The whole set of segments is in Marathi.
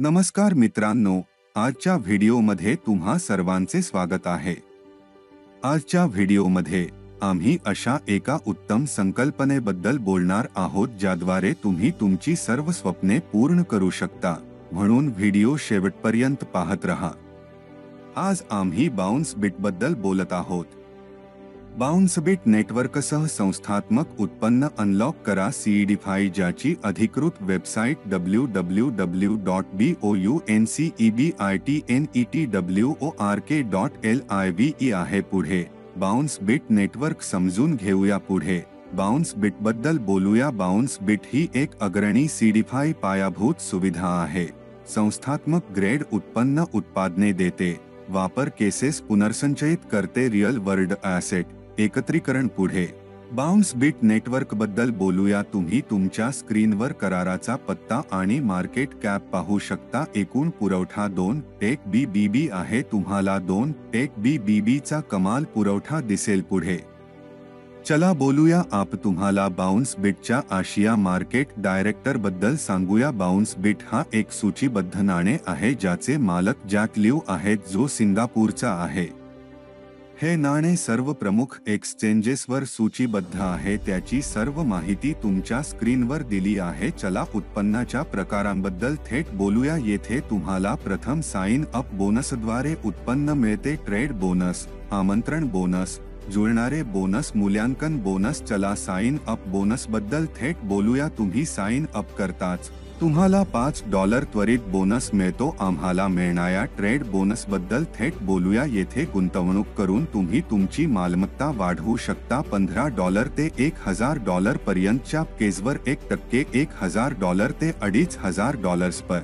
नमस्कार मित्रांनो, आजच्या व्हिडिओमध्ये तुम्हा सर्वांचे स्वागत आहे। आजच्या व्हिडिओमध्ये आम्ही अशा एका उत्तम संकल्पनेबद्दल बोलणार आहोत ज्याद्वारे तुम्ही तुमची सर्व स्वप्ने पूर्ण करू शकता, म्हणून व्हिडिओ शेवटपर्यंत पाहत रहा। आज आम्ही बाउन्स बिटबद्दल बोलत आहोत। बाउन्स बिट नेटवर्कसह संस्थात्मक उत्पन्न अनलॉक करा सीईडीफाई, ज्याची अधिकृत वेबसाईट www.bouncebitnetwork.live आहे। पुढे बाउन्स बिट नेटवर्क समजून घेऊया। पुढे बाउन्स बिटबद्दल बोलूया। बाउन्स बिट ही एक अग्रणी सीईडीफाई पायाभूत सुविधा आहे। संस्थात्मक ग्रेड उत्पन्न उत्पादने देते, वापर केसेस पुनर्संचयित करते, रियल वर्ल्ड ॲसेट एकत्रीकरण। पुढे बाउन्स बिट नेटवर्क बद्दल बोलूया। तुम्ही तुमच्या स्क्रीनवर कराराचा पत्ता आणि मार्केट कॅप पाहू शकता। एकूण पुरवठा 2 टेक BBB आहे। तुम्हाला 2 टेक BBB चा कमाल पुरवठा दिसेल। पुढे चला बोलूया। तुम्हाला बाउन्स बिटच्या आशिया मार्केट डायरेक्टर बद्दल सांगूया। बाउन्स बिट हा एक सूचीबद्ध नाणे आहे ज्याचे मालक जॅक लिऊ आहेत, जो सिंगापूरचा आहे। हे नाणे सर्व प्रमुख एक्सचेंजेसवर सूचीबद्ध आहे। त्याची सर्व माहिती तुमच्या स्क्रीनवर दिली आहे। चला उत्पन्नाच्या प्रकारांबद्दल थेट बोलूया। येथे तुम्हाला प्रथम साइन अप बोनसद्वारे उत्पन्न मिळते। ट्रेड बोनस, आमंत्रण बोनस, जुळणारे बोनस, मूल्यांकन बोनस। चला साइन अप बोनस बद्दल थेट बोलूया। तुम्ही साइन अप करताच तुम्हाला $5 त्वरित बोनस मिळतो। आम्हाला मिळणाऱ्या ट्रेड बोनस बद्दल थेट बोलूया। येथे गुंतवणूक करून तुम्ही तुमची मालमत्ता वाढवू शकता। $15 ते $1000 पर्यंतच्या केजवर 1% $1000 ते $2500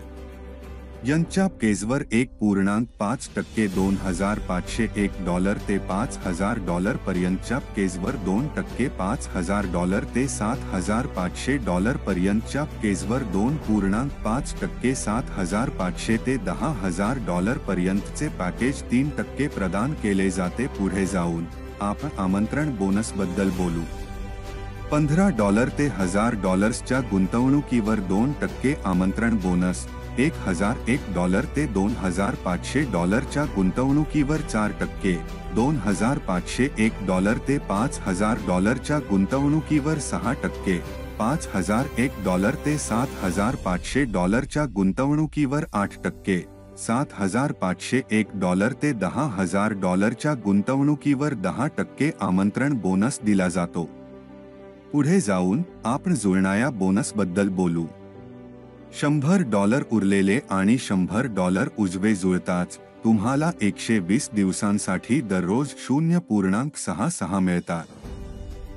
यांच्या केजवर 1.5% $2501 ते $5000 पर्यंतच्या केजवर 2% $5000 ते $7500 पर्यंतच्या केजवर 2.5% $7500 ते $10000 पर्यंतचे पॅकेज 3% प्रदान केले जाते। पुढे जाऊन आपण आमंत्रण बोनस बद्दल बोलू। $15 ते $1000 च्या गुंतवणुकीवर 2% आमंत्रण बोनस, $1001 ते $2500 च्या गुंतवणुकीवर 4%, $2501 ते $5000 च्या गुंतवणुकीवर 6%, $5001 ते $7500 च्या गुंतवणुकीवर 8%, $7501 ते $10000 च्या गुंतवणुकीवर 10% आमंत्रण बोनस दिला जातो। पुढे जाऊन आपण जुळणाऱ्या बोनस बद्दल बोलू। $100 उरलेले आणि $100 उजवे जुळताच तुम्हाला 120 दिवसांसाठी दररोज 0.66 मिळतात।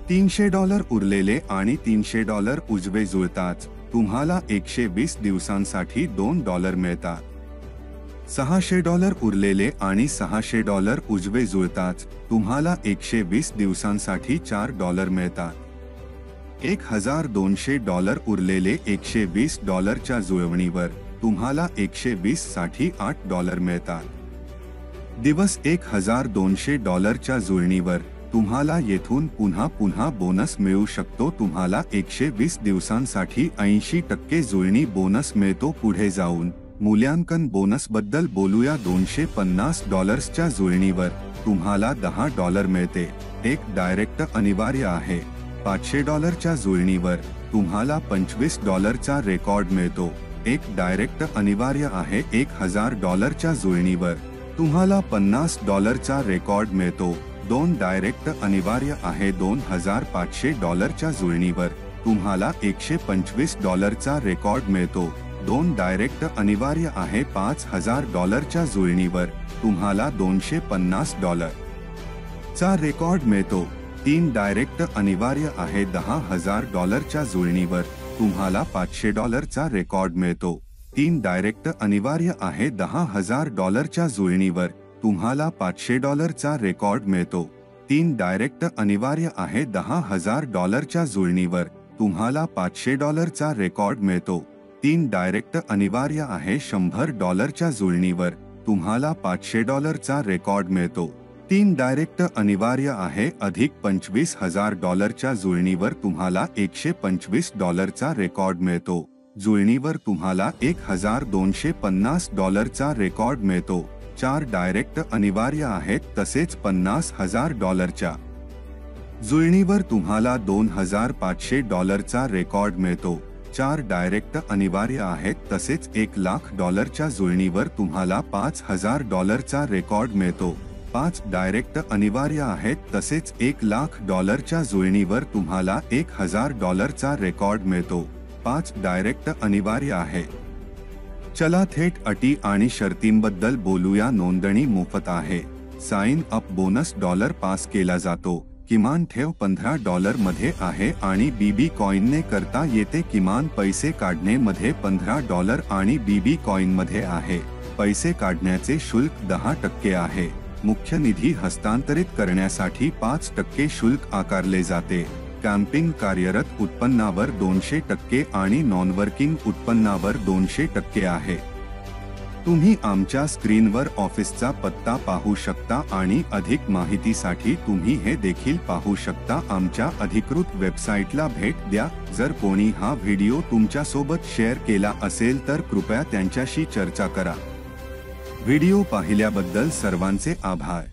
$300 उरलेले आणि $300 उजवे जुळताच तुम्हाला 120 दिवसांसाठी $2 मिळतात। $600 उरलेले आणि $600 उजवे जुळताच तुम्हाला 120 दिवसांसाठी $4 मिळतात। $1200 उरलेले $120 च्या जुळवणीवर तुम्हाला 120 साठी $8 मिळतात। दिवस $1200 च्या जुळणीवर तुम्हाला येथून पुन्हा बोनस मिळू शकतो। तुम्हाला 120 दिवसांसाठी 80% जुळणी बोनस मिळतो। पुढे जाऊन मूल्यांकन बोनस बद्दल बोलूया। $250 च्या जुळणीवर तुम्हाला $10 मिळते। एक डायरेक्ट अनिवार्य आहे। $500 च्या जुळणीवर तुम्हाला $25 चा रेकॉर्ड मिळतो। एक डायरेक्ट अनिवार्य आहे। $1000 च्या जुळणीवर तुम्हाला $50 चा रेकॉर्ड मिळतो। 2 डायरेक्ट अनिवार्य आहे। $2500 च्या जुळणीवर तुम्हाला $125 चा रेकॉर्ड मिळतो। 2 डायरेक्ट अनिवार्य आहे। $5000 च्या जुळणीवर तुम्हाला $250 चा रेकॉर्ड मिळतो। 3 डायरेक्ट अनिवार्य आहे। $10,000 च्या जुळणीवर तुम्हाला $500 चा रेकॉर्ड मिळतो। 3 डायरेक्ट अनिवार्य आहे। $10,000 च्या जुळणीवर तुम्हाला $500 चा रेकॉर्ड मिळतो। 3 डायरेक्ट अनिवार्य आहे। $10,000 च्या जुळणीवर तुम्हाला $500 चा रेकॉर्ड मिळतो। 3 डायरेक्ट अनिवार्य आहे। $100 च्या जुळणीवर तुम्हाला $500 चा रेकॉर्ड मिळतो। 3 डायरेक्ट अनिवार्य आहे। अधिक $25,000 च्या जुळणीवर तुम्हाला $125 चा रेकॉर्ड मिळतो। जुळणीवर तुम्हाला $1,250चा रेकॉर्ड मिळतो. 4 डायरेक्ट अनिवार्य आहेत, तसेच $50,000च्या जुळणीवर तुम्हाला $2,500चा रेकॉर्ड मिळतो. 4 डायरेक्ट अनिवार्य आहेत, तसेच $1,00,000च्या जुळणीवर तुम्हाला $5,000चा रेकॉर्ड मिळतो. 5 डायरेक्ट अनिवार्य आहेत, तसेच $1,00,000च्या जुळणीवर तुम्हाला $1,000चा रेकॉर्ड मिळतो. 5 डायरेक्ट अनिवार्य आहे. चला थेट अटी आणि शर्तींबद्दल बोलूया. नोंदणी मोफत आहे. साइन अप बोनस $5 केला जातो. किमान ठेव $15 मध्ये आहे आणि बीबी कॉइनने करता येते. किमान पैसे काढणे मध्ये $15 आणि बीबी कॉइन मध्ये आहे. पैसे काढण्याचे शुल्क 10% आहे. मुख्य निधी हस्तांतरित करण्यासाठी 5% शुल्क आकारले जाते. कॅम्पिंग कार्यरत उत्पन्नावर 200% आणि नॉनवर्किंग उत्पन्नावर 200% आहे. तुम्ही आमच्या स्क्रीनवर ऑफिसचा पत्ता पाहू शकता आणि अधिक माहितीसाठी तुम्ही हे देखील पाहू शकता. आमच्या अधिकृत वेबसाईटला भेट द्या. जर कोणी हा व्हिडिओ तुमच्यासोबत शेअर केला असेल तर कृपया त्यांच्याशी चर्चा करा. व्हिडिओ पाहिल्याबद्दल सर्वांचे आभार.